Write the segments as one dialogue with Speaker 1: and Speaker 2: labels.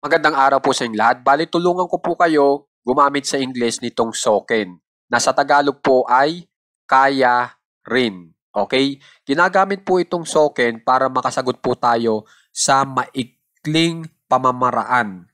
Speaker 1: Magandang araw po sa inyong lahat. Bali, tulungan ko po kayo gumamit sa English nitong soken. Nasa Tagalog po ay kaya rin. Okay? Ginagamit po itong soken para makasagot po tayo sa maikling pamamaraan.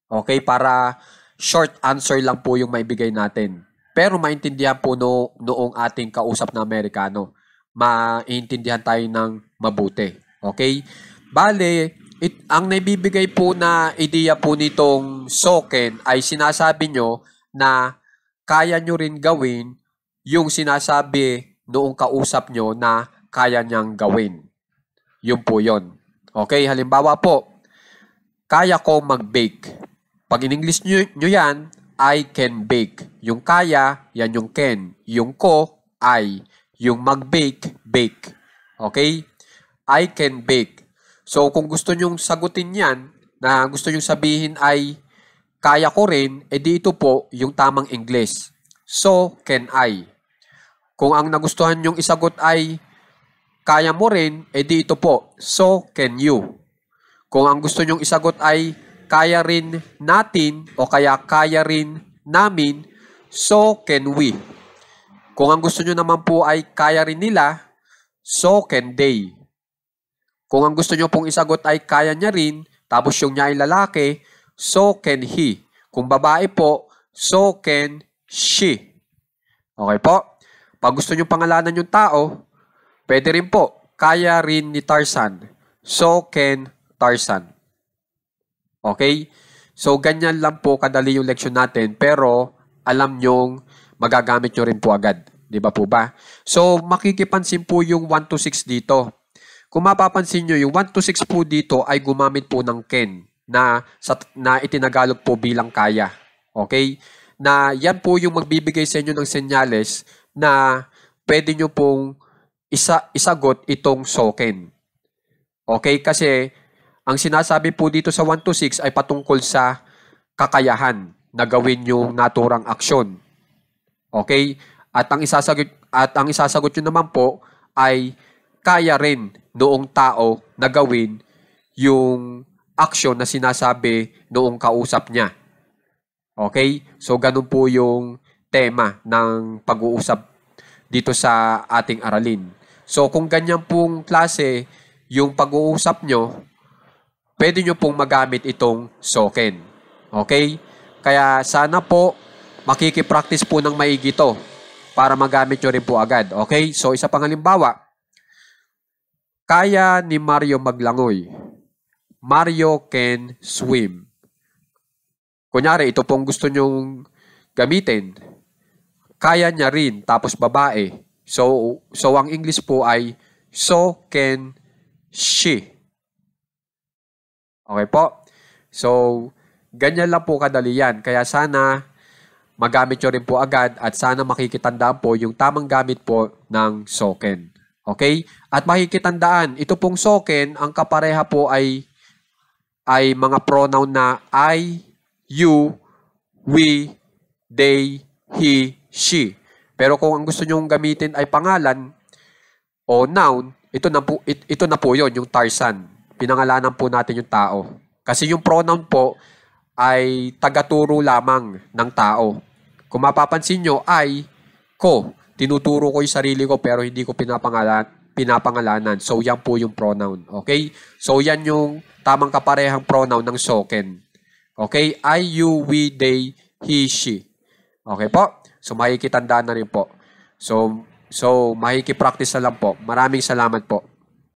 Speaker 1: Okay? Para short answer lang po yung maibigay natin. Pero maintindihan po noong ating kausap na Amerikano. Maintindihan tayo ng mabuti. Okay? Bale, ang naibibigay po na ideya po nitong soken ay sinasabi nyo na kaya nyo rin gawin yung sinasabi noong kausap nyo na kaya niyang gawin. Yun po yun. Okay, halimbawa po, kaya ko mag-bake. Pag in English nyo yan, I can bake. Yung kaya, yan yung can. Yung ko, I. Yung mag-bake, bake. Okay? I can bake. So, kung gusto nyong sagutin yan, na gusto nyong sabihin ay kaya ko rin, edi ito po yung tamang English. So, can I. Kung ang nagustuhan nyong isagot ay kaya mo rin, edi ito po. So, can you. Kung ang gusto nyong isagot ay kaya rin natin o kaya kaya rin namin, so can we. Kung ang gusto nyo naman po ay kaya rin nila, so can they. Kung ang gusto nyo pong isagot ay kaya niya rin, tapos yung niya ay lalaki, so can he. Kung babae po, so can she. Okay po? Pag gusto nyo pangalanan yung tao, pwede rin po, kaya rin ni Tarzan, so can Tarzan. Okay? So, ganyan lang po kadali yung leksyon natin, pero alam nyong magagamit nyo rin po agad. Di ba po ba? So, makikipansin po yung 1 to 6 dito. Kung mapapansin nyo, yung 1 to 6 po dito ay gumamit po ng can na itinagalog po bilang kaya. Okay? Na yan po yung magbibigay sa inyo ng senyales na pwede nyo pong isagot itong soken. Okay? Kasi ang sinasabi po dito sa 1 to 6 ay patungkol sa kakayahan na gawin yung naturang aksyon. Okay? At ang isasagot nyo naman po ay kaya rin noong tao na gawin yung action na sinasabi noong kausap niya. Okay? So, ganun po yung tema ng pag-uusap dito sa ating aralin. So, kung ganyan pong klase yung pag-uusap nyo, pwede nyo pong magamit itong soken. Okay? Kaya sana po makikipractice po ng maigi to para magamit nyo rin po agad. Okay? So, isa pang halimbawa. Kaya ni Mario maglangoy. Mario can swim. Kunyari, ito pong gusto nyong gamitin. Kaya niya rin, tapos babae. So ang English po ay, so can she. Okay po? So, ganyan lang po kadali yan. Kaya sana magamit nyo rin po agad at sana makikitandaan po yung tamang gamit po ng soken. Okay? At makikitandaan, ito pong soken, ang kapareha po ay mga pronoun na I, you, we, they, he, she. Pero kung ang gusto nyong gamitin ay pangalan o noun, ito na po yun, yung Tarzan. Pinangalanan po natin yung tao. Kasi yung pronoun po ay tagaturo lamang ng tao. Kung mapapansin nyo, I, ko. Tinuturo ko yung sarili ko pero hindi ko pinapangalanan. So, yan po yung pronoun. Okay? So, yan yung tamang kaparehang pronoun ng soken. Okay? I, you, we, they, he, she. Okay po? So, makikitandaan na rin po. So makikipractice na lang po. Maraming salamat po.